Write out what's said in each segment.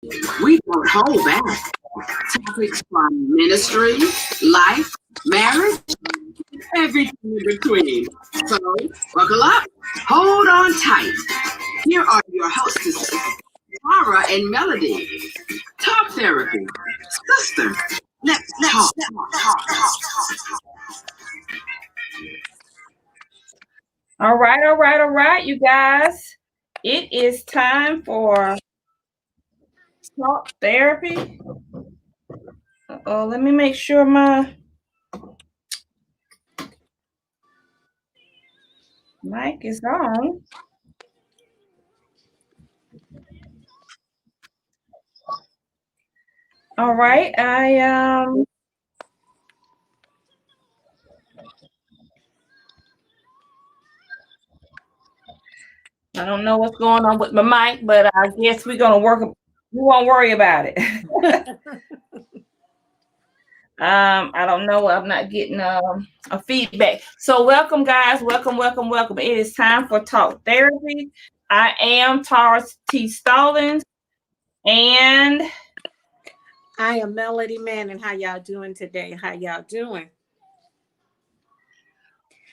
We don't hold back. Topics from ministry, life, marriage, everything in between. So, buckle up, hold on tight. Here are your hostesses, Tara and Melody. Talk therapy. Sister, let's talk. All right, you guys. It is time for talk therapy. Let me make sure my mic is on. All right, I don't know what's going on with my mic, but I guess we're gonna work. We won't worry about it. I don't know. I'm not getting a feedback. So welcome, guys. Welcome. It is time for talk therapy. I am Tara T. Stallings, and I am Melody Manning. How y'all doing today? How y'all doing?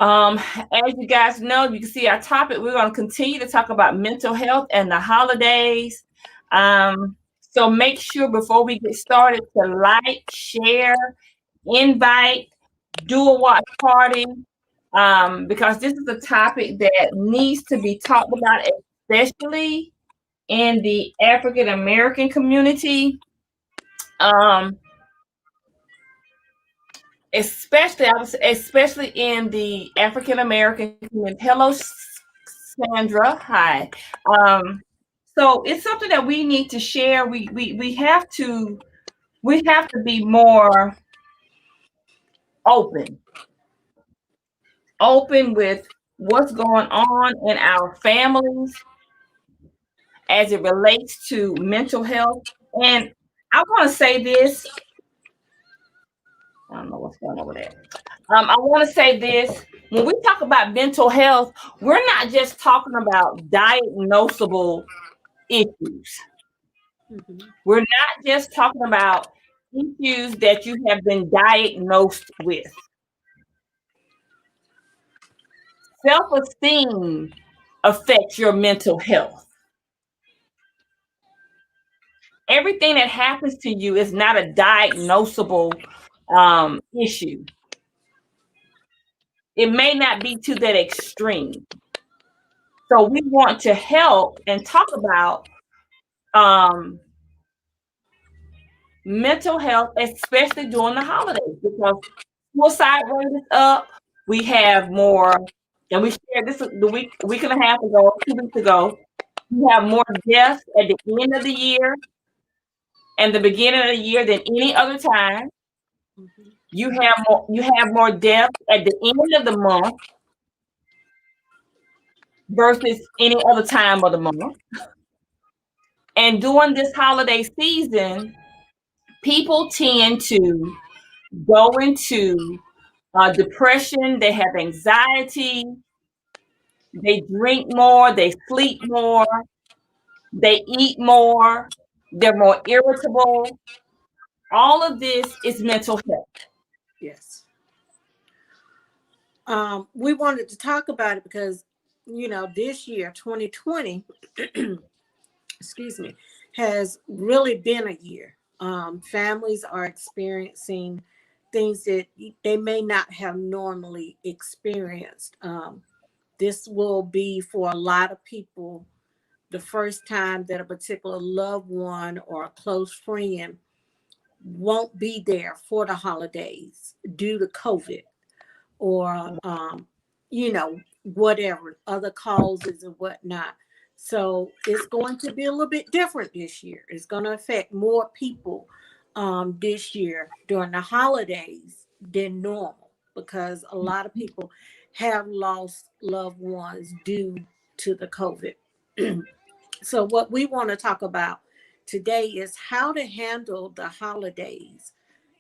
as you guys know, you can see our topic. We're going to continue to talk about mental health and the holidays. So make sure before we get started to like, share, invite, do a watch party, because this is a topic that needs to be talked about, especially in the African American community. Um, especially in the African American community. Hello, Sandra. Hi. Um, so it's something that we need to share. We have to be more open, open with what's going on in our families as it relates to mental health. And I want to say this. I don't know what's going on with that. I want to say this. When we talk about mental health, we're not just talking about diagnosable issues. Mhm. We're not just talking about issues that you have been diagnosed with. Self esteem affects your mental health. Everything that happens to you is not a diagnosable issue. It may not be to that extreme. So we want to help and talk about um, mental health, especially during the holidays, because suicide rate is up. We have more, and we shared this the week and a half ago, 2 weeks ago. We have more deaths at the end of the year and the beginning of the year than any other time. Mhm. You have more deaths at the end of the month versus any other time of the month. And during this holiday season, people tend to go into depression, they have anxiety, they drink more, they sleep more, they eat more, they're more irritable. All of this is mental health. Yes. We wanted to talk about it because, this year, 2020, excuse me, has really been a year. Families are experiencing things that they may not have normally experienced. This will be for a lot of people the first time that a particular loved one or a close friend won't be there for the holidays due to COVID or, whatever other causes and whatnot. So it's going to be a little bit different this year. It's going to affect more people this year during the holidays than normal because a lot of people have lost loved ones due to the COVID. So, what we want to talk about today is how to handle the holidays.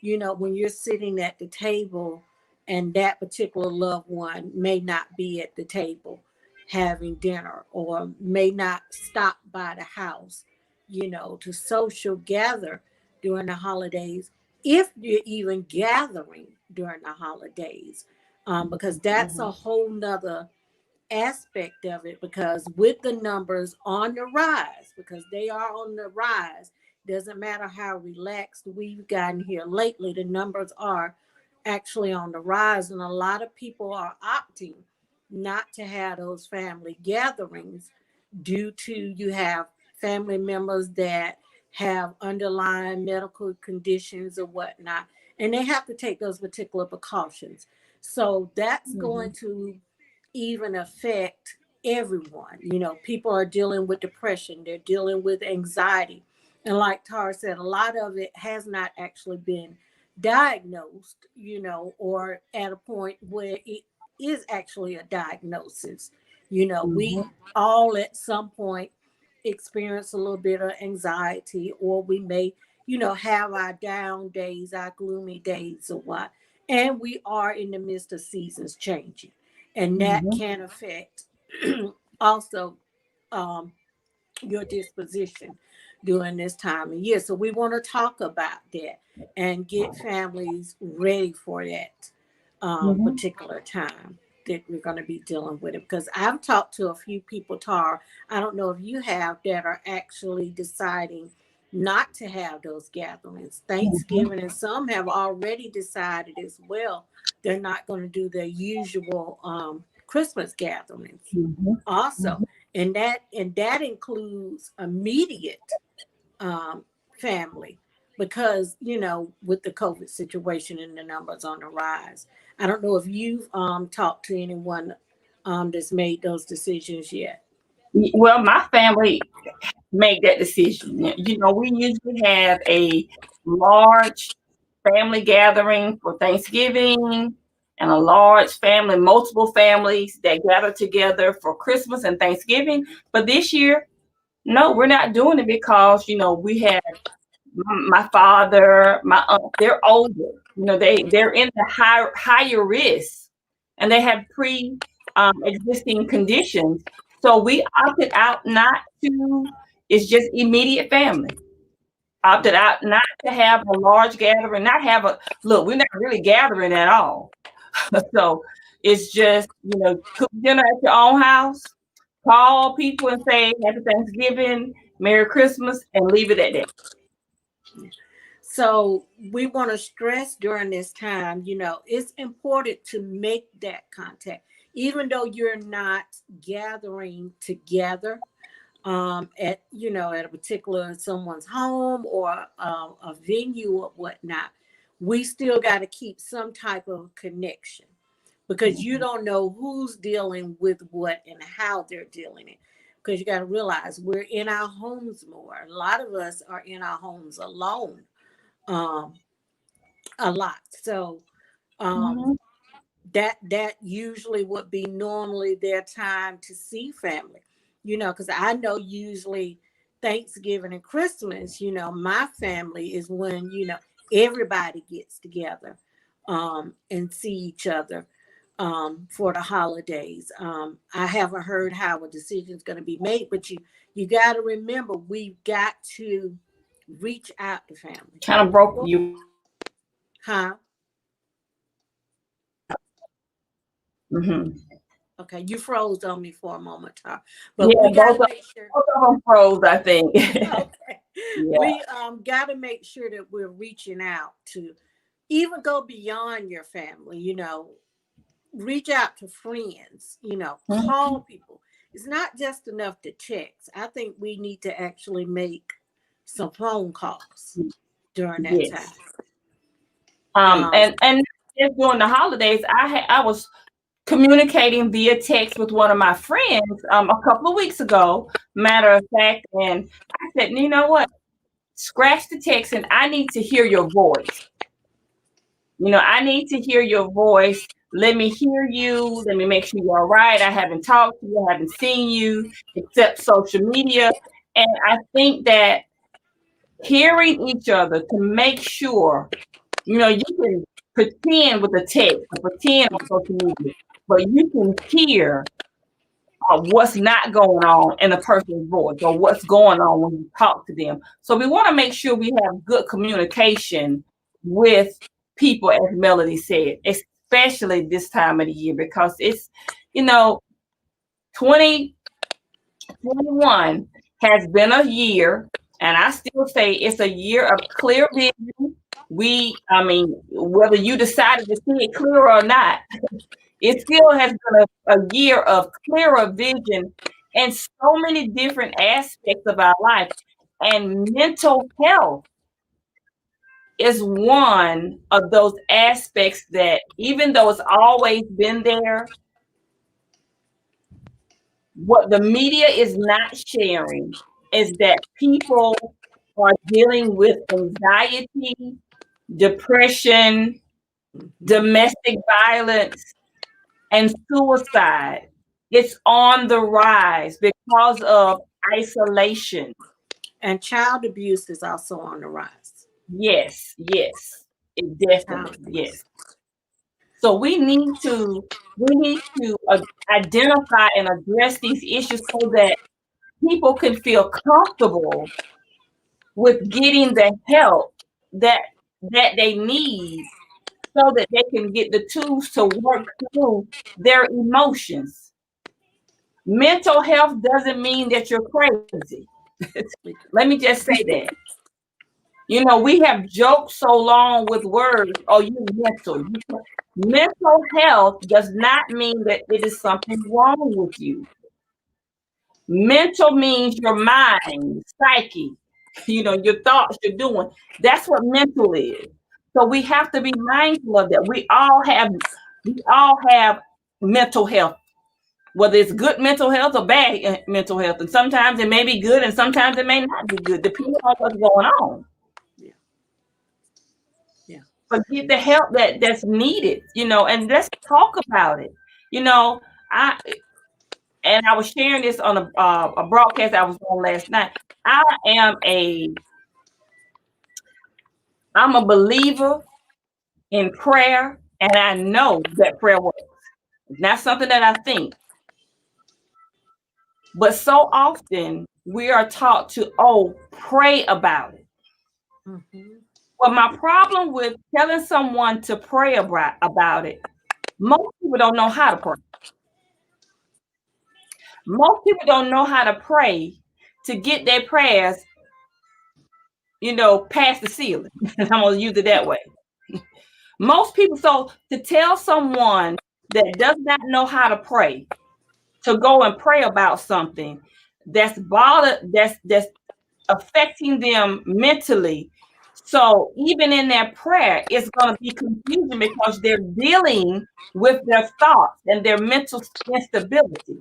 When you're sitting at the table and that particular loved one may not be at the table having dinner or may not stop by the house. to social gather during the holidays, if you're even gathering during the holidays, because that's a whole nother aspect of it, because with the numbers on the rise, because they are on the rise, doesn't matter how relaxed we've gotten here lately, the numbers are actually on the rise, and a lot of people are opting not to have those family gatherings due to you have family members that have underlying medical conditions or whatnot, and they have to take those particular precautions. So that's going to even affect everyone. People are dealing with depression, they're dealing with anxiety. And like Tara said, a lot of it has not actually been diagnosed, or at a point where it is actually a diagnosis. We all at some point experience a little bit of anxiety, or we may, have our down days, our gloomy days or what. And we are in the midst of seasons changing. And that can affect also your disposition during this time of year. So we want to talk about that and get families ready for that particular time that we're going to be dealing with it. Because I've talked to a few people, Tara, I don't know if you have, that are actually deciding not to have those gatherings, Thanksgiving, and some have already decided as well they're not going to do their usual Christmas gatherings also. And that includes immediate family, because with the COVID situation and the numbers on the rise. I don't know if you've talked to anyone that's made those decisions yet. Well, my family made that decision. We usually have a large family gathering for Thanksgiving, and a large family, multiple families that gather together for Christmas and Thanksgiving. But this year, no, we're not doing it because, we have my father, my aunt, they're older. They're in the higher risk, and they have existing conditions. So we opted out not to. It's just immediate family. Opted out not to have a large gathering, we're not really gathering at all. So it's just, cook dinner at your own house, call people and say Happy Thanksgiving, Merry Christmas, and leave it at that. So we want to stress during this time, it's important to make that contact, even though you're not gathering together at a particular someone's home or a venue or whatnot. We still got to keep some type of connection, because you don't know who's dealing with what and how they're dealing it. Because you got to realize we're in our homes more. A lot of us are in our homes alone a lot. So that usually would be normally their time to see family, because I know usually Thanksgiving and Christmas, my family is when, everybody gets together and see each other for the holidays. I haven't heard how a decision is going to be made, but you got to remember, we've got to reach out to family. Kind of broke you. Huh? Okay, you froze on me for a moment, Tara. But yeah, we got to make sure. Both of them froze, I think. Okay. Yeah. We got to make sure that we're reaching out to even go beyond your family, reach out to friends, call people. It's not just enough to text. I think we need to actually make some phone calls during that time. And just during the holidays, I was communicating via text with one of my friends a couple of weeks ago, matter of fact, and I said, you know what? Scratch the text, and I need to hear your voice. I need to hear your voice. Let me hear you. Let me make sure you're all right. I haven't talked to you. I haven't seen you except social media. And I think that hearing each other to make sure, you can pretend with a text, pretend on social media, but you can hear what's not going on in a person's voice or what's going on when you talk to them. So we want to make sure we have good communication with people, as Melody said, especially this time of the year, because it's, 2021 has been a year, and I still say it's a year of clear vision. Whether you decided to see it clear or not, it still has been a year of clearer vision in so many different aspects of our life. And mental health is one of those aspects that, even though it's always been there, what the media is not sharing is that people are dealing with anxiety, depression, domestic violence, and suicide. It's on the rise because of isolation. And child abuse is also on the rise. Yes, it definitely, yes. So we need to identify and address these issues so that people can feel comfortable with getting the help that they need, so that they can get the tools to work through their emotions. Mental health doesn't mean that you're crazy. Let me just say that. We have joked so long with words, oh, you're mental. Mental health does not mean that it is something wrong with you. Mental means your mind, psyche, your thoughts, you're doing. That's what mental is. So we have to be mindful of that. We all have mental health, whether it's good mental health or bad mental health. And sometimes it may be good and sometimes it may not be good, depending on what's going on. Yeah. But get the help that's needed, and let's talk about it. I was sharing this on a broadcast I was on last night. I'm a believer in prayer, and I know that prayer works. It's not something that I think. But so often we are taught to, pray about it. Mm-hmm. Well, my problem with telling someone to pray about it, most people don't know how to pray. Most people don't know how to pray to get their prayers, past the ceiling. I'm going to use it that way. Most people, so to tell someone that does not know how to pray to go and pray about something that's affecting them mentally. So even in their prayer, it's going to be confusion because they're dealing with their thoughts and their mental instability.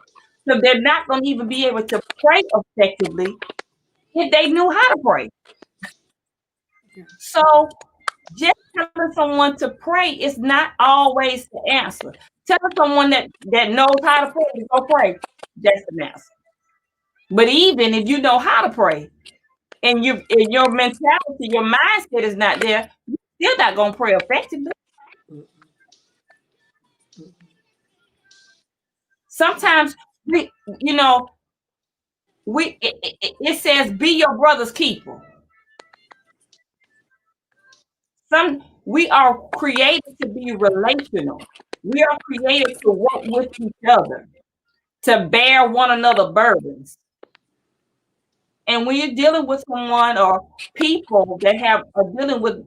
So they're not going to even be able to pray effectively if they knew how to pray. So just telling someone to pray is not always the answer. Telling someone that knows how to pray to go pray, that's the answer. But even if you know how to pray and your mentality, your mindset is not there, you're still not going to pray effectively. Sometimes it says be your brother's keeper. We are created to be relational. We are created to work with each other, to bear one another burdens. And when you're dealing with someone or people that are dealing with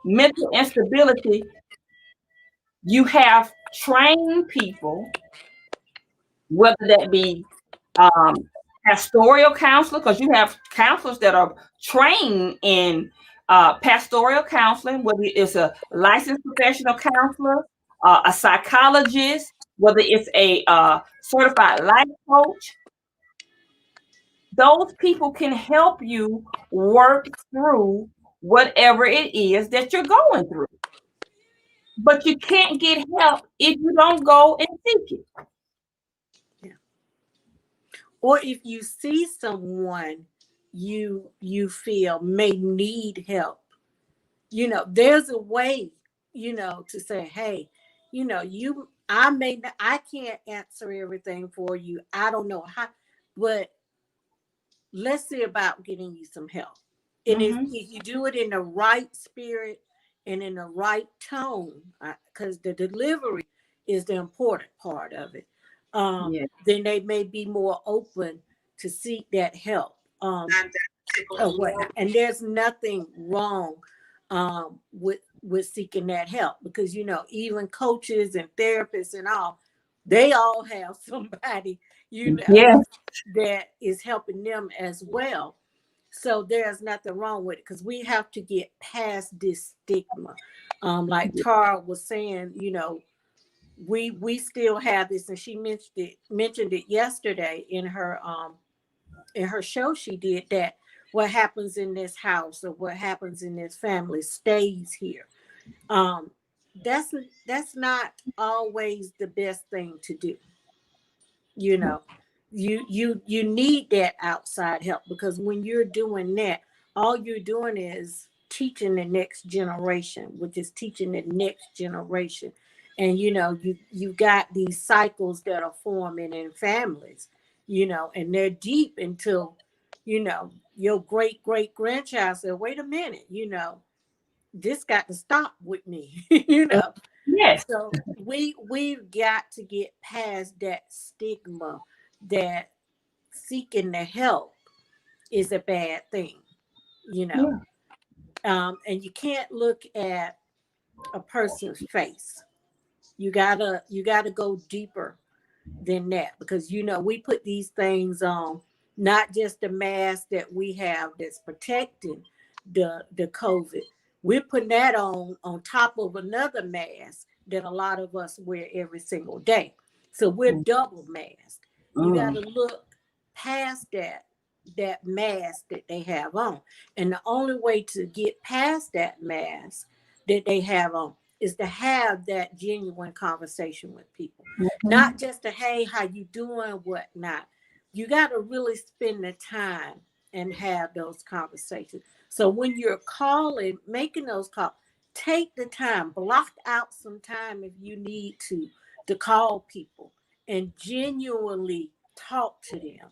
mental instability, you have trained people, whether that be pastoral counselor, because you have counselors that are trained in pastoral counseling, whether it's a licensed professional counselor, a psychologist, whether it's a certified life coach. Those people can help you work through whatever it is that you're going through. But you can't get help if you don't go and seek it. Yeah. Or if you see someone you feel may need help, there's a way, to say, hey, I can't answer everything for you. I don't know how, but let's see about getting you some help. And if you do it in the right spirit and in the right tone, because the delivery is the important part of it, then they may be more open to seek that help. Or whatnot. And there's nothing wrong with seeking that help, because even coaches and therapists and all, they all have somebody that is helping them as well. So there's nothing wrong with it, because we have to get past this stigma. Like Tara was saying, we still have this, and she mentioned it yesterday in her show she did, that what happens in this house or what happens in this family stays here. That's not always the best thing to do. You need that outside help, because when you're doing that, all you're doing is teaching the next generation, which is teaching the next generation. And you got these cycles that are forming in families, and they're deep until your great grandchild said, wait a minute, this got to stop with me. Yes. So we've got to get past that stigma that seeking the help is a bad thing, and you can't look at a person's face. You gotta go deeper than that, because we put these things on, not just the mask that we have that's protecting the COVID. We're putting that on top of another mask that a lot of us wear every single day. So we're double masked. You got to look past that mask that they have on. And the only way to get past that mask that they have on is to have that genuine conversation with people. Not just to, hey, how you doing, whatnot. You got to really spend the time and have those conversations. So when you're making those calls, take the time, block out some time if you need to call people and genuinely talk to them,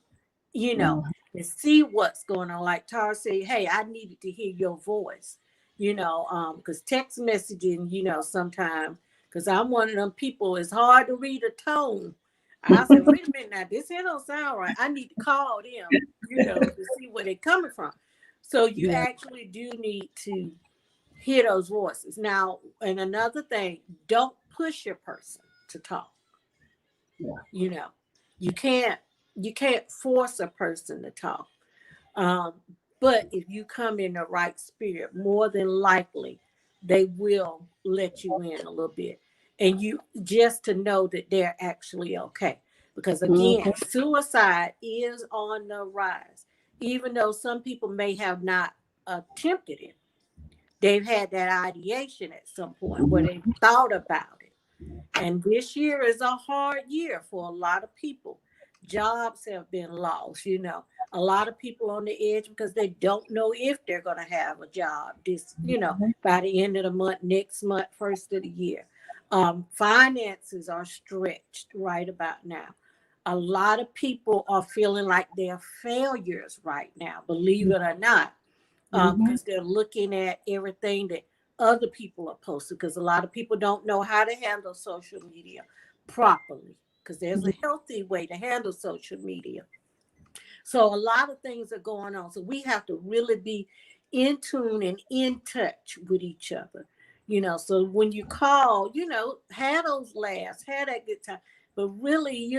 and see what's going on. Like Tara said, hey, I needed to hear your voice, because text messaging, sometimes, because I'm one of them people, it's hard to read a tone. I said, wait a minute now, this here don't sound right. I need to call them, to see where they're coming from. So you actually do need to hear those voices. Now, and another thing, don't push your person to talk. You can't force a person to talk. But if you come in the right spirit, more than likely they will let you in a little bit. And you just to know that they're actually okay. Because again, suicide is on the rise. Even though some people may have not attempted it, they've had that ideation at some point where they thought about it. And this year is a hard year for a lot of people. Jobs have been lost, a lot of people on the edge because they don't know if they're going to have a job this, by the end of the month, next month, first of the year. Finances are stretched right about now. A lot of people are feeling like they're failures right now, believe it or not, because they're looking at everything that other people are posting, because a lot of people don't know how to handle social media properly, because there's a healthy way to handle social media. So a lot of things are going on. So we have to really be in tune and in touch with each other. So when you call, have those laughs, have that good time, but really,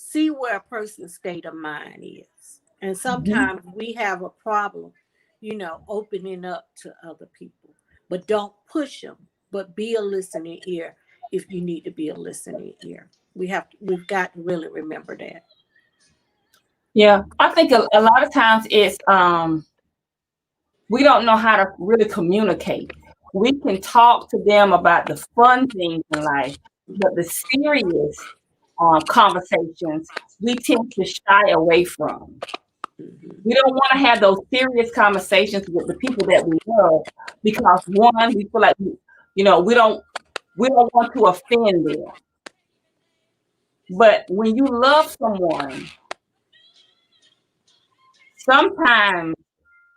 see where a person's state of mind is. And sometimes we have a problem, opening up to other people, but don't push them, but be a listening ear if you need to be a listening ear. We've got to really remember that. Yeah, I think a lot of times it's we don't know how to really communicate. We can talk to them about the fun things in life, but the serious conversations we tend to shy away from. We don't want to have those serious conversations with the people that we love, because one, we feel like we don't want to offend them. But when you love someone, sometimes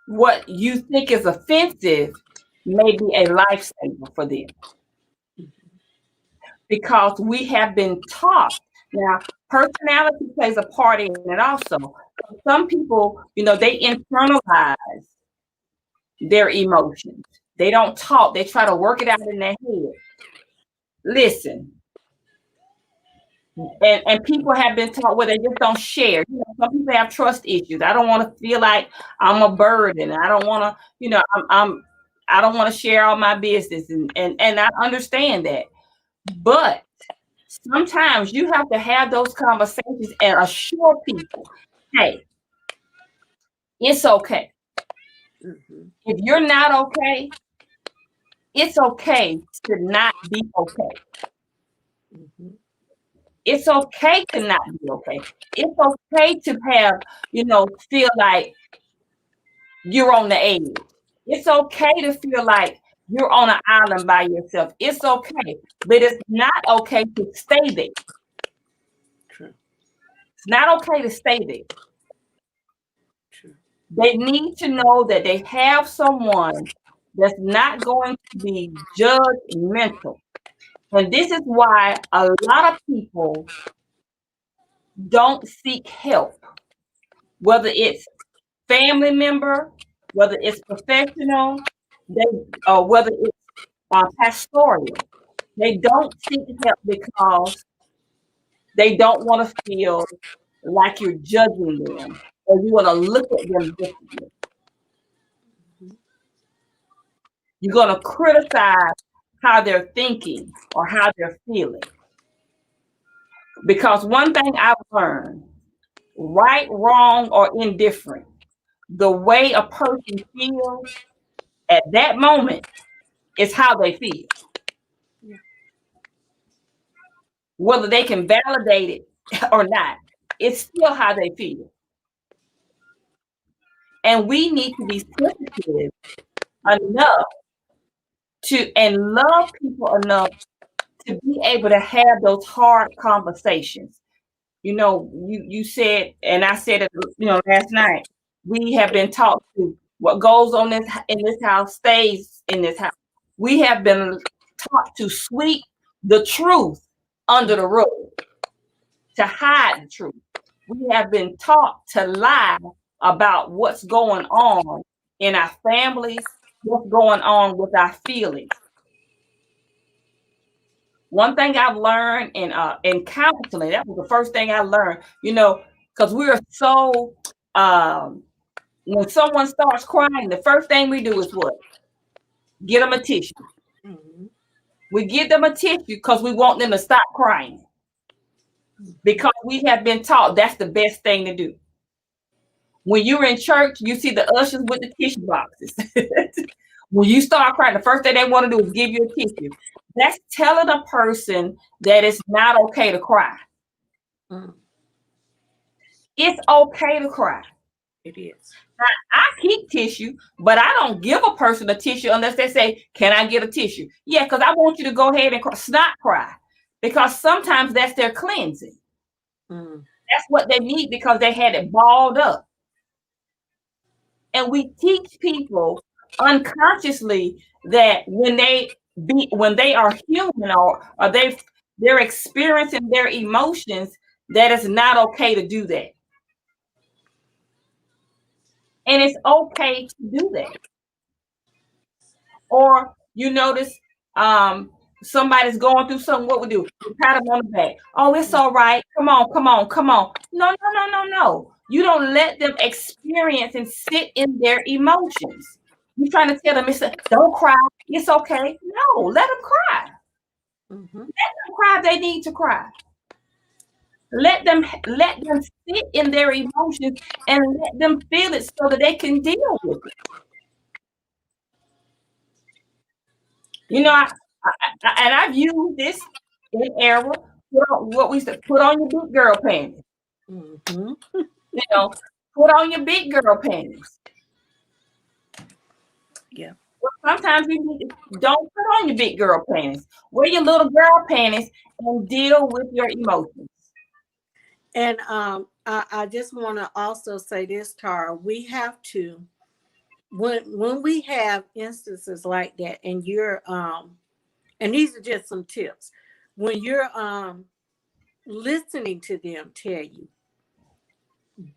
what you think is offensive may be a lifesaver for them, because we have been taught. Now, personality plays a part in it also. Some people, they internalize their emotions. They don't talk. They try to work it out in their head. Listen, and people have been taught where they just don't share. Some people have trust issues. I don't want to feel like I'm a burden. I don't want to, I don't want to share all my business, and I understand that. But sometimes you have to have those conversations and assure people, hey, it's okay. Mm-hmm. If you're not okay, it's okay to not be okay. Mm-hmm. It's okay to not be okay. It's okay to have, feel like you're on the edge. It's okay to feel like you're on an island by yourself. It's okay, but it's not okay to stay there. True. It's not okay to stay there. True. They need to know that they have someone that's not going to be judgmental. And this is why a lot of people don't seek help, whether it's family member, whether it's professional, or whether it's pastoral. They don't seek help because they don't want to feel like you're judging them or you want to look at them differently. You're going to criticize how they're thinking or how they're feeling. Because one thing I've learned, right, wrong, or indifferent, the way a person feels at that moment is how they feel. Yeah. Whether they can validate it or not, it's still how they feel. And we need to be sensitive enough and love people enough to be able to have those hard conversations. You said, and I said it, last night, we have been taught to what goes on in this house stays in this house. We have been taught to sweep the truth under the rug, to hide the truth. We have been taught to lie about what's going on in our families, what's going on with our feelings. One thing I've learned in counseling, that was the first thing I learned, because we are so, when someone starts crying, the first thing we do is what? Get them a tissue. Mm-hmm. We give them a tissue because we want them to stop crying. Because we have been taught that's the best thing to do. When you're in church, you see the ushers with the tissue boxes. When you start crying, the first thing they want to do is give you a tissue. That's telling a person that it's not okay to cry. Mm. It's okay to cry. It is. I keep tissue, but I don't give a person a tissue unless they say, can I get a tissue? Yeah, because I want you to go ahead and snot cry. Because sometimes that's their cleansing. Mm. That's what they need because they had it balled up. And we teach people unconsciously that when they are human or they're experiencing their emotions, that it's not okay to do that. And it's okay to do that. Or you notice somebody's going through something, what we do? We pat them on the back. Oh, it's all right. Come on. No. You don't let them experience and sit in their emotions. You're trying to tell them, don't cry. It's okay. No, let them cry. Mm-hmm. Let them cry if they need to cry. Let them sit in their emotions and let them feel it so that they can deal with it. And I've used this in era. Put on your big girl panties. Mm-hmm. Put on your big girl panties. Yeah. Well, sometimes you don't put on your big girl panties. Wear your little girl panties and deal with your emotions. And I just want to also say this, Tara. We have to, when we have instances like that, and you're and these are just some tips. When you're listening to them tell you,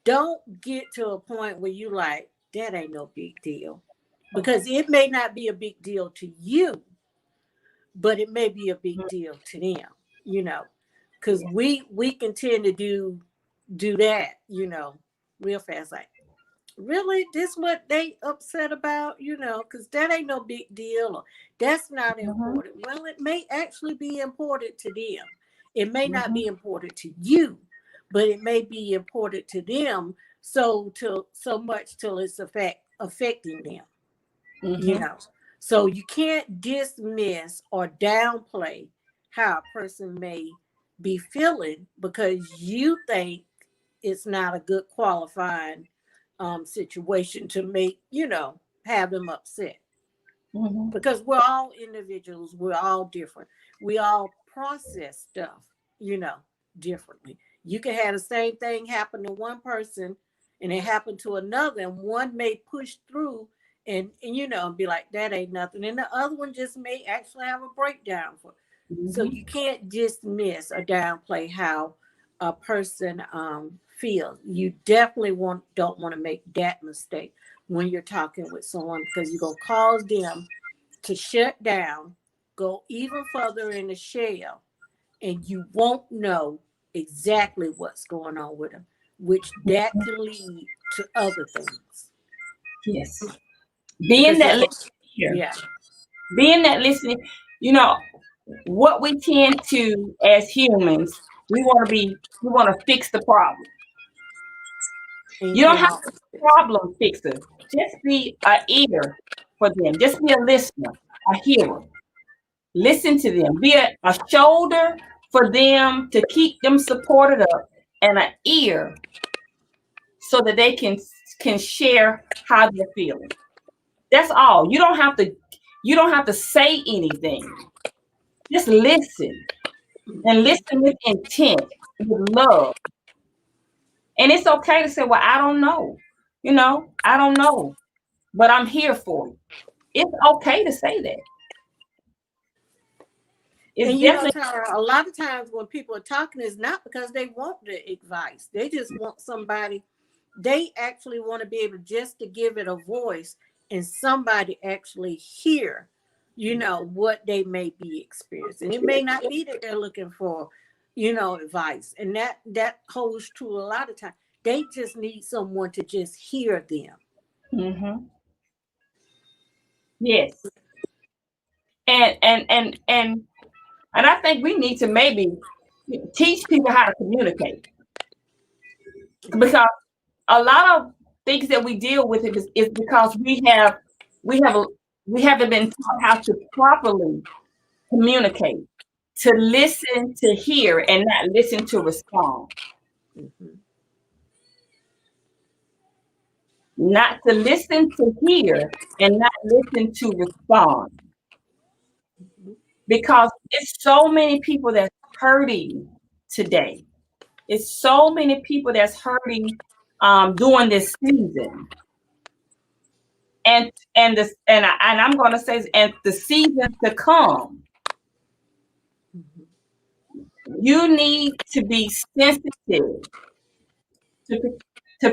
don't get to a point where you like, that ain't no big deal. Because it may not be a big deal to you, but it may be a big deal to them, you know. Because we can tend to do that, you know, real fast. Like, really, this what they upset about, you know, because that ain't no big deal, or that's not important. Well, it may actually be important to them. It may not be important to you, but it may be important to them, so much till it's affecting them, you know. So you can't dismiss or downplay how a person may be feeling because you think it's not a good qualifying situation to make, you know, have them upset. Because we're all individuals, we're all different. We all process stuff, you know, differently. You can have the same thing happen to one person and it happened to another, and one may push through and you know, be like, that ain't nothing. And the other one just may actually have a breakdown for. So you can't dismiss or downplay how a person feels. You definitely don't want to make that mistake when you're talking with someone, because you're going to cause them to shut down, go even further in the shell, and you won't know exactly what's going on with them, which that can lead to other things. Yes. Being that listening, you know, what we tend to as humans, we want to fix the problem. You don't have to be a problem fixer. Just be an ear for them. Just be a listener, a hearer. Listen to them. Be a shoulder for them to keep them supported up, and an ear so that they can share how they're feeling. That's all. You don't have to say anything. Just listen, and listen with intent, with love. And it's okay to say, well, I don't know. You know, I don't know, but I'm here for you. It's okay to say that. It's and you know, Tara, a lot of times when people are talking, it's not because they want the advice. They just want somebody. They actually want to be able just to give it a voice and somebody actually hear, you know, what they may be experiencing. It may not be that they're looking for, you know, advice. And that holds true a lot of times. They just need someone to just hear them. Yes. And I think we need to maybe teach people how to communicate, because a lot of things that we deal with is because we haven't been taught how to properly communicate, to listen, to hear, and not listen to respond. Not to listen to hear and not listen to respond. Because it's so many people that's hurting today. It's so many people that's hurting during this season. And I'm going to say, and the season to come, you need to be sensitive to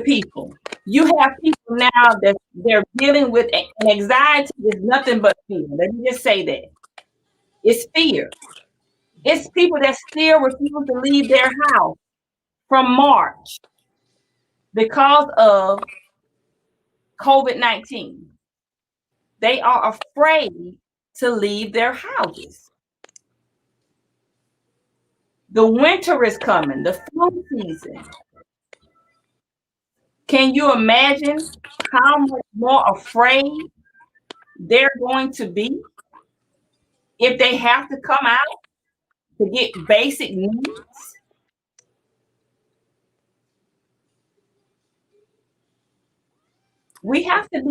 people. You have people now that they're dealing with an anxiety is nothing but fear. Let me just say that. It's fear. It's people that still refuse to leave their house from March because of COVID-19. They are afraid to leave their houses. The winter is coming, the flu season. Can you imagine how much more afraid they're going to be if they have to come out to get basic needs? We have to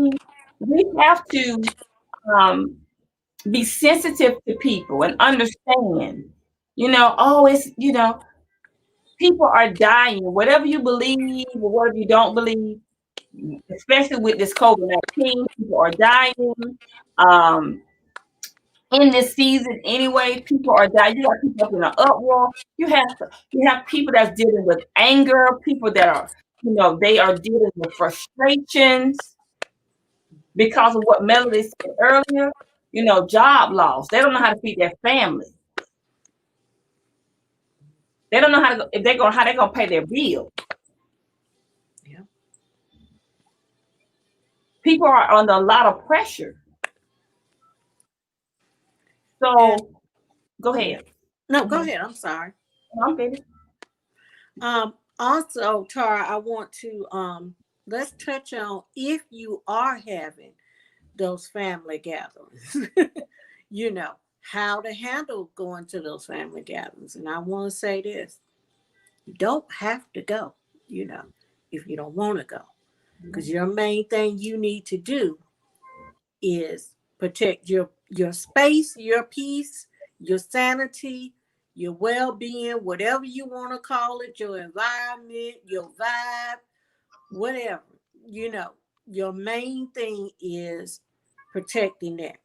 be sensitive to people and understand, you know, oh, it's, you know, people are dying, whatever you believe or whatever you don't believe, especially with this COVID-19, people are dying. In this season anyway, people are dying. You have people up in an uproar. You have people that's dealing with anger, people that are, they are dealing with frustrations because of what Melody said earlier, job loss. They don't know how to feed their family. They don't know how they're gonna pay their bill. Yeah. People are under a lot of pressure. So go ahead. No, go ahead. I'm sorry. I'm finished. Also, Tara, I want to let's touch on if you are having those family gatherings, how to handle going to those family gatherings. And I want to say this: you don't have to go, if you don't want to go, because your main thing you need to do is protect your space, your peace, your sanity, your well-being, whatever you want to call it, your environment, your vibe, whatever. Your main thing is protecting that.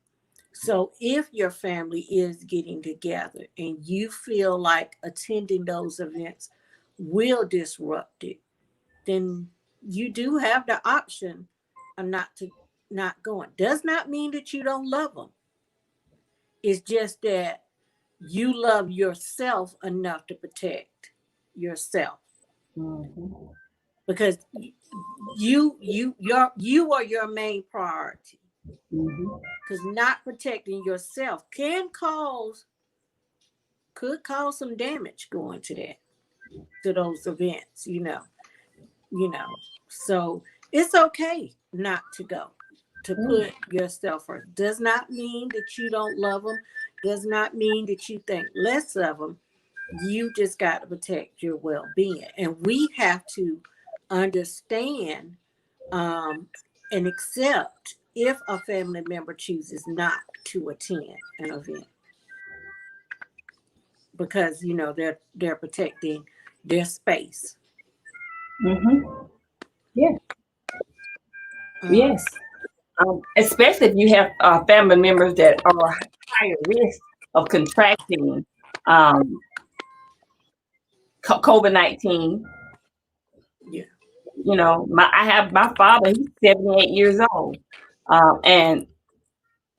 So if your family is getting together and you feel like attending those events will disrupt it, then you do have the option of not going. Does not mean that you don't love them. It's just that you love yourself enough to protect yourself. Mm-hmm. Because you are your main priority. Because not protecting yourself could cause some damage going to those events, So it's okay not to go, to put yourself first. Does not mean that you don't love them. Does not mean that you think less of them. You just got to protect your well-being. And we have to understand and accept if a family member chooses not to attend an event, because they're protecting their space. Yeah. Yes. Especially if you have family members that are higher risk of contracting COVID-19. Yeah. I have my father, he's 78 years old. And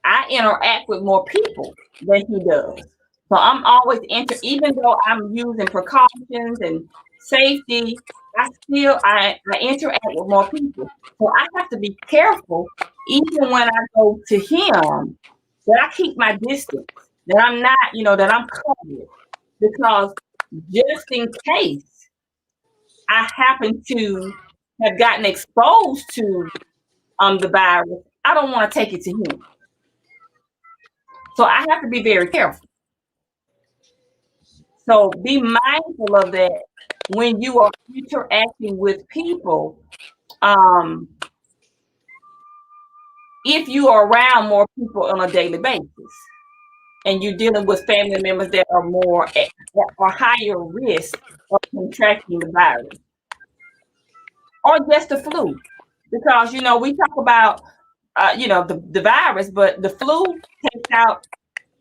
I interact with more people than he does. So I'm always even though I'm using precautions and safety, I interact with more people. So I have to be careful even when I go to him that I keep my distance, that I'm not, that I'm covered. Because just in case I happen to have gotten exposed to the virus, I don't want to take it to him. So I have to be very careful. So be mindful of that when you are interacting with people. If you are around more people on a daily basis and you're dealing with family members that are higher risk of contracting the virus or just the flu, because we talk about the virus, but the flu takes out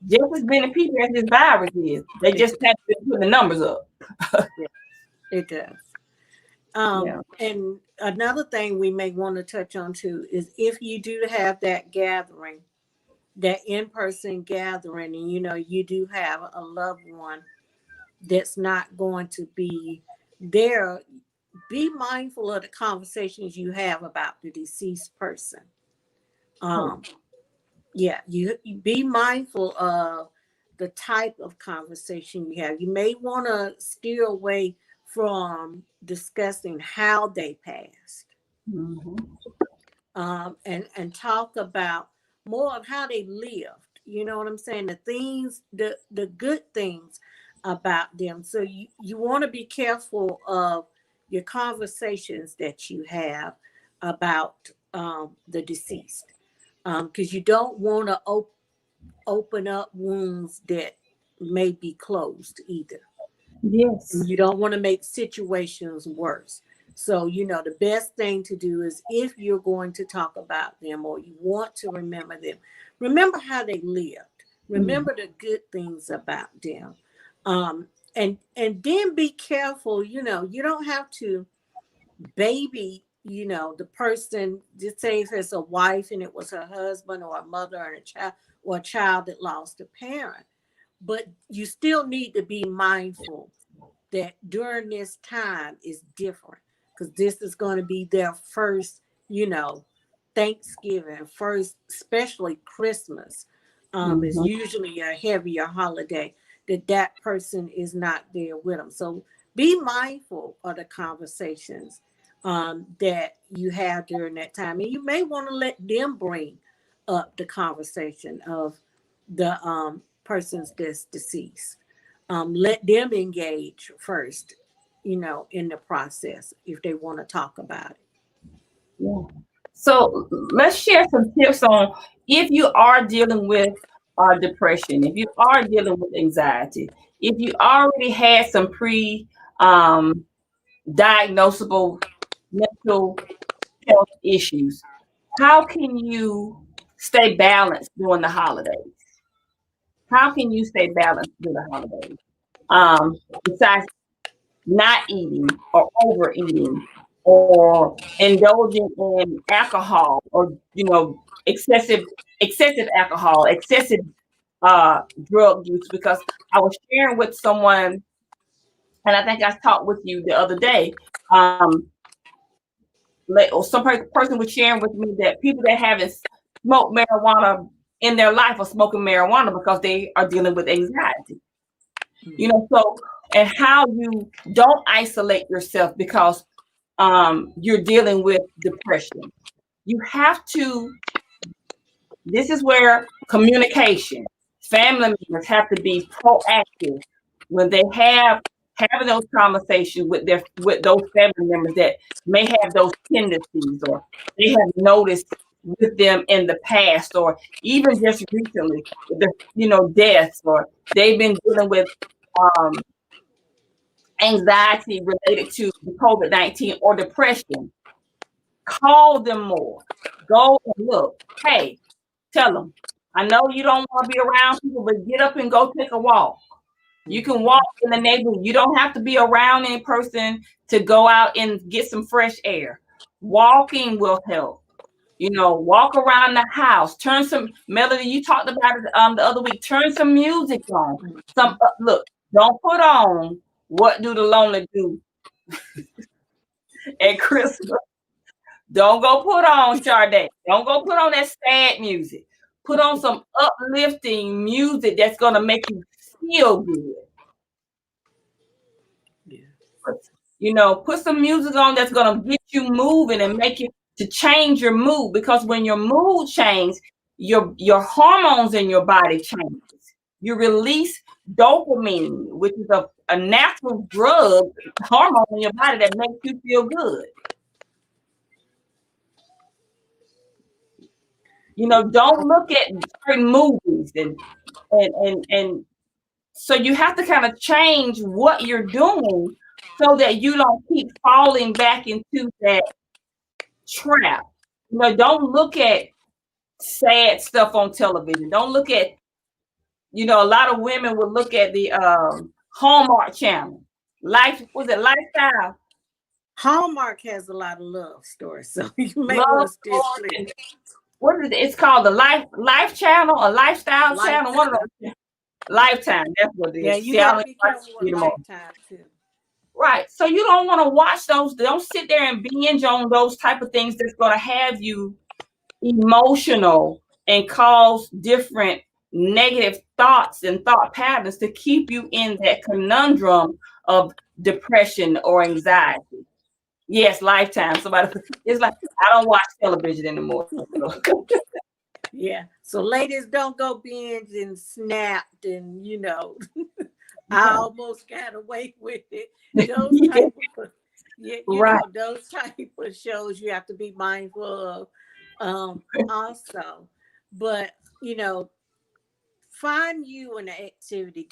just as many people as this virus is. They just have to put the numbers up. It does. And another thing we may want to touch on too is if you do have that gathering, that in-person gathering, and you do have a loved one that's not going to be there, be mindful of the conversations you have about the deceased person. You be mindful of the type of conversation you have. You may want to steer away from discussing how they passed, and talk about more of how they lived. You know what I'm saying? The things, the good things about them. So you want to be careful of your conversations that you have about the deceased, because you don't want to open up wounds that may be closed either. Yes. And you don't want to make situations worse. So, the best thing to do is, if you're going to talk about them or you want to remember them, remember how they lived. Remember the good things about them. And then be careful, you don't have to baby, the person. Just say if it's a wife and it was her husband, or a mother and a child, or a child that lost a parent. But you still need to be mindful that during this time is different, because this is going to be their first, Thanksgiving, first, especially Christmas, is usually a heavier holiday that person is not there with them. So be mindful of the conversations that you have during that time. And you may want to let them bring up the conversation of the persons that's deceased. Let them engage first, in the process, if they want to talk about it. Yeah. So let's share some tips on if you are dealing with depression, if you are dealing with anxiety, if you already had some diagnosable mental health issues, how can you stay balanced during the holidays? How can you stay balanced during the holidays? Besides not eating or overeating or indulging in alcohol, or excessive alcohol, excessive drug use. Because I was sharing with someone, and I think I talked with you the other day, or some person was sharing with me that people that haven't smoked marijuana in their life are smoking marijuana because they are dealing with anxiety. So, and how you don't isolate yourself because you're dealing with depression. You have to, this is where communication, family members have to be proactive when they having those conversations with those family members that may have those tendencies, or they have noticed with them in the past, or even just recently, the deaths, or they've been dealing with anxiety related to COVID-19 or depression. Call them more. Go and look. Hey, tell them, I know you don't want to be around people, but get up and go take a walk. You can walk in the neighborhood. You don't have to be around any person to go out and get some fresh air. Walking will help. Walk around the house. Turn some melody. You talked about it the other week. Turn some music on. Look. Don't put on What Do the Lonely Do at Christmas. Don't go put on Sade. Don't go put on that sad music. Put on some uplifting music that's going to make you feel good. Put some music on that's going to get you moving and make you to change your mood, because when your mood changes, your hormones in your body changes. You release dopamine, which is a natural drug hormone in your body that makes you feel good. Don't look at certain movies and so you have to kind of change what you're doing so that you don't keep falling back into that trap. Don't look at sad stuff on television. Don't look at, a lot of women will look at the Hallmark channel. Was it Lifestyle? Hallmark has a lot of love stories, so you may want to still. What is it? It's called the Life channel or Lifestyle channel. One of those. Lifetime. That's what it is. Yeah, you gotta be careful with Lifetime too. Right. So you don't want to watch those. Don't sit there and binge on those type of things that's going to have you emotional and cause different negative thoughts and thought patterns to keep you in that conundrum of depression or anxiety. Yes, Lifetime. It's like, I don't watch television anymore. Yeah. So ladies, don't go binge and snapped and I almost got away with it. Those type of those type of shows you have to be mindful of also. But find you an activity.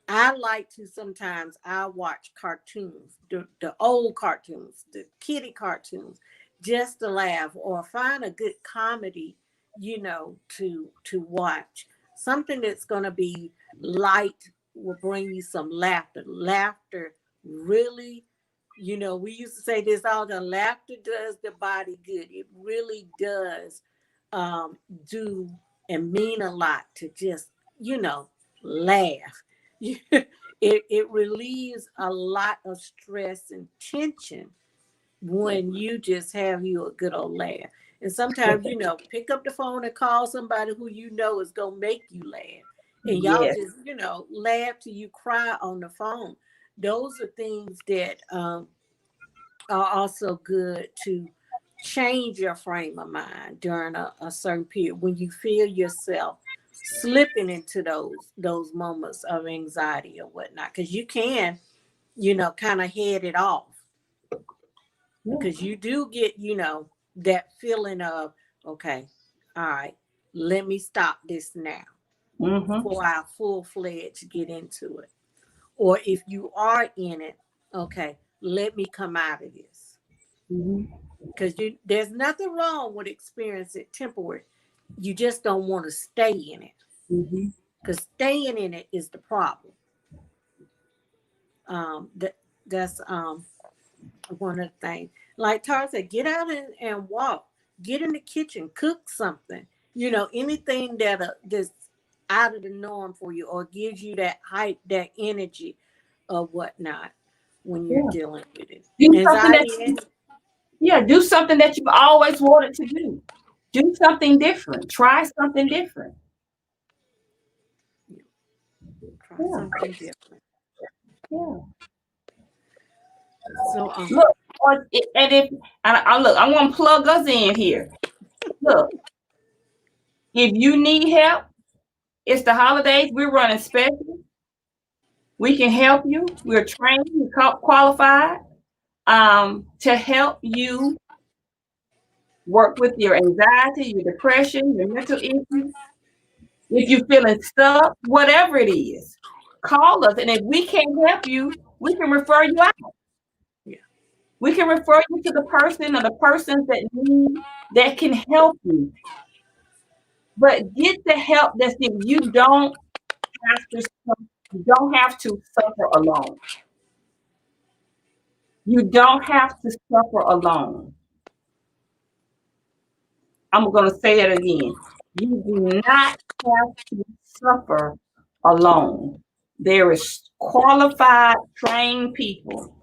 I like to sometimes I watch cartoons, the old cartoons, the kiddie cartoons, just to laugh or find a good comedy, to watch. Something that's gonna be light will bring you some laughter. Laughter really, we used to say this all the time, laughter does the body good. It really does do and mean a lot to just, laugh. It relieves a lot of stress and tension when you just have you a good old laugh. And sometimes, pick up the phone and call somebody who is gonna make you laugh. And y'all Yes. just, laugh till you cry on the phone. Those are things that are also good to change your frame of mind during a certain period when you feel yourself slipping into those moments of anxiety or whatnot, because you can kind of head it off, because you do get that feeling of, okay, all right, let me stop this now before I full-fledged get into it. Or if you are in it, okay, let me come out of this, because there's nothing wrong with experiencing it temporary. You just don't want to stay in it, because staying in it is the problem. That's one of the things. Like Tara said, get out and walk. Get in the kitchen, cook something. Anything that's out of the norm for you or gives you that hype, that energy, or whatnot when you're dealing with it. Do something that you've always wanted to do. Do something different. Try something different. Something different. Yeah. So look, I'm gonna plug us in here. Look, if you need help, it's the holidays. We're running special. We can help you. We're trained, we're qualified to help you work with your anxiety, your depression, your mental issues. If you're feeling stuck, whatever it is, call us. And if we can't help you, we can refer you out. Yeah. We can refer you to the person or the persons that can help you. But get the help that's if you don't have to suffer alone. You don't have to suffer alone. I'm going to say it again. You do not have to suffer alone. There is qualified, trained people.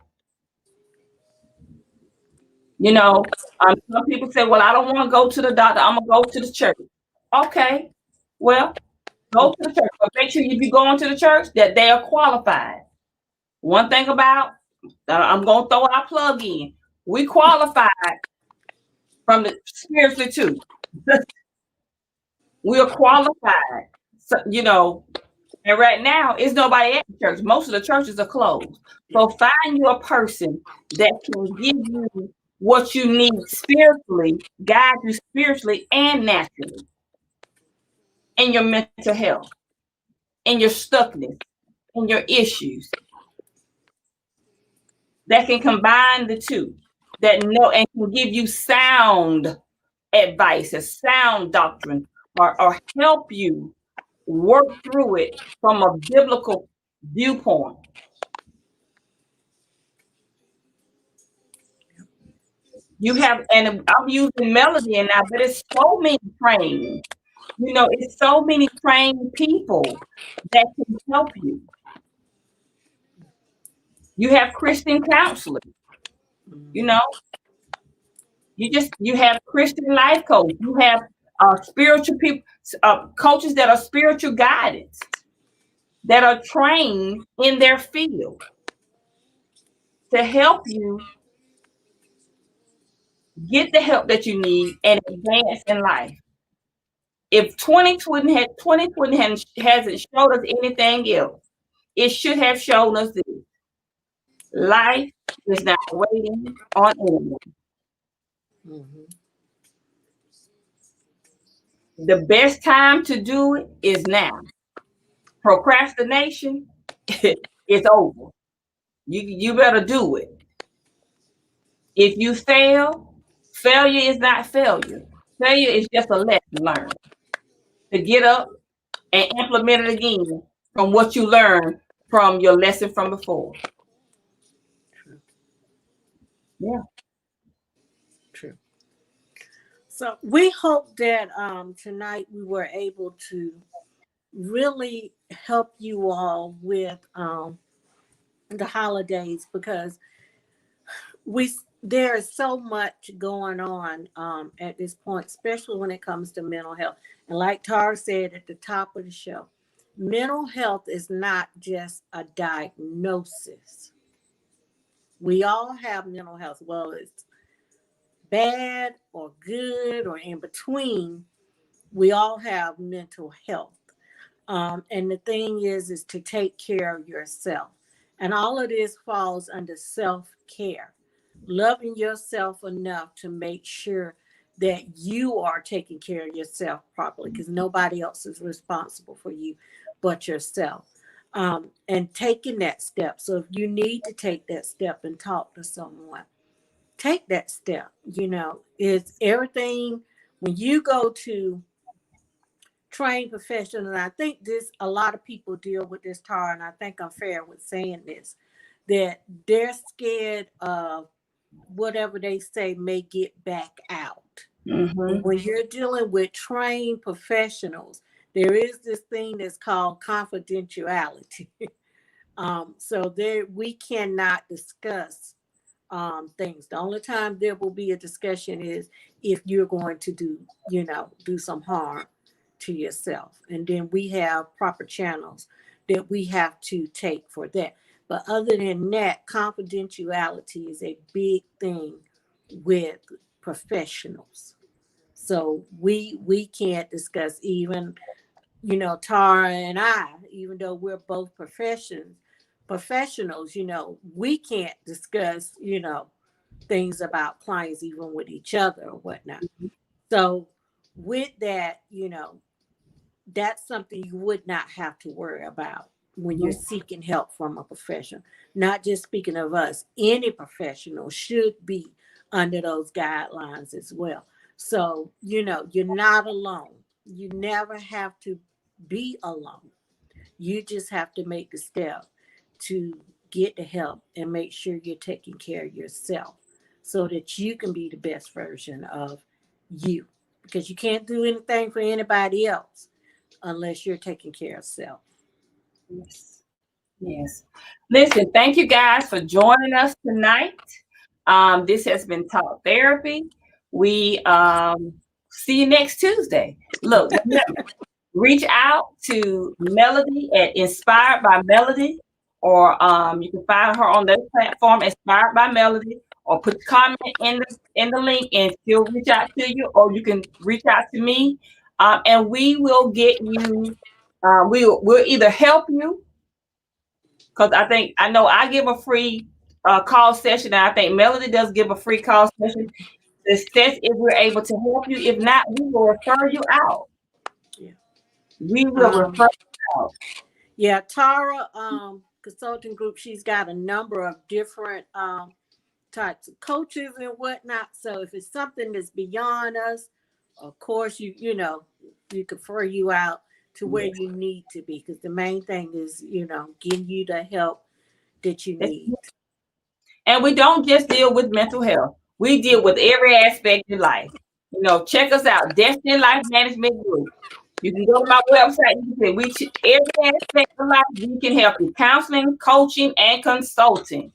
Some people say, well, I don't want to go to the doctor. I'm going to go to the church. Okay, well, go to the church. But make sure if you go into the church that they are qualified. One thing about, I'm going to throw our plug in. We qualified from the spiritually too. We are qualified. So, and right now, it's nobody at the church. Most of the churches are closed. So find you a person that can give you what you need spiritually, guide you spiritually and naturally in your mental health, in your stuckness, in your issues. That can combine the two, that know and can give you sound advice, a sound doctrine, or help you work through it from a biblical viewpoint. You have, and I'm using Melody now, but it's so many trained. It's so many trained people that can help you. You have Christian counselors. You have Christian life coaches. You have spiritual people, coaches that are spiritual guidance, that are trained in their field to help you get the help that you need and advance in life. If 2020 hasn't showed us anything else, it should have shown us this. Life is not waiting on anyone. The best time to do it is now. Procrastination it's over. You better do it. If you fail, failure is not failure. Failure is just a lesson learned. To get up and implement it again from what you learned from your lesson from before. Yeah. True. So we hope that tonight we were able to really help you all with the holidays, because there is so much going on at this point, especially when it comes to mental health. And like Tara said at the top of the show, mental health is not just a diagnosis. We all have mental health. Well, it's bad or good or in between. We all have mental health. And the thing is to take care of yourself. And all of this falls under self-care. Loving yourself enough to make sure that you are taking care of yourself properly, because nobody else is responsible for you but yourself. And taking that step. So if you need to take that step and talk to someone, take that step. It's everything. When you go to trained professional, and I think a lot of people deal with this, Tara, and I think I'm fair with saying this, that they're scared of whatever they say may get back out. Mm-hmm. When you're dealing with trained professionals, there is this thing that's called confidentiality. So we cannot discuss things. The only time there will be a discussion is if you're going to do some harm to yourself. And then we have proper channels that we have to take for that. But other than that, confidentiality is a big thing with professionals. So we can't discuss, even, Tara and I, even though we're both professionals, we can't discuss, things about clients even with each other or whatnot. So with that, that's something you would not have to worry about when you're seeking help from a professional. Not just speaking of us, any professional should be under those guidelines as well. So, you're not alone. You never have to be alone. You just have to make the step to get the help and make sure you're taking care of yourself so that you can be the best version of you. Because you can't do anything for anybody else unless you're taking care of self. Yes. Listen, thank you guys for joining us tonight. This has been Talk Therapy. We see you next Tuesday. Look, reach out to Melody at Inspired by Melody, or you can find her on the platform Inspired by Melody, or put the comment in the link and she'll reach out to you, or you can reach out to me, and we will get you. We'll either help you, because I know I give a free call session, and I think Melody does give a free call session. The steps, if we're able to help you. If not, we will refer you out. Yeah. We will refer you out. Yeah, Tara Consulting Group, she's got a number of different types of coaches and whatnot. So if it's something that's beyond us, of course, you can refer you out to where you need to be, because the main thing is, getting you the help that you need. And we don't just deal with mental health. We deal with every aspect of life. Check us out, Destiny Life Management Group. You can go to my website. You can reach every aspect of life. We can help you: counseling, coaching, and consulting.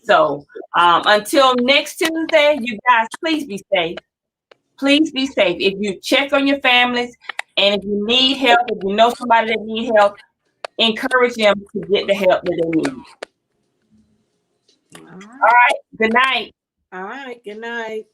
So until next Tuesday, you guys, please be safe. Please be safe. If you check on your families, and if you need help, if you know somebody that needs help, encourage them to get the help that they need. All right. Good night. All right. Good night.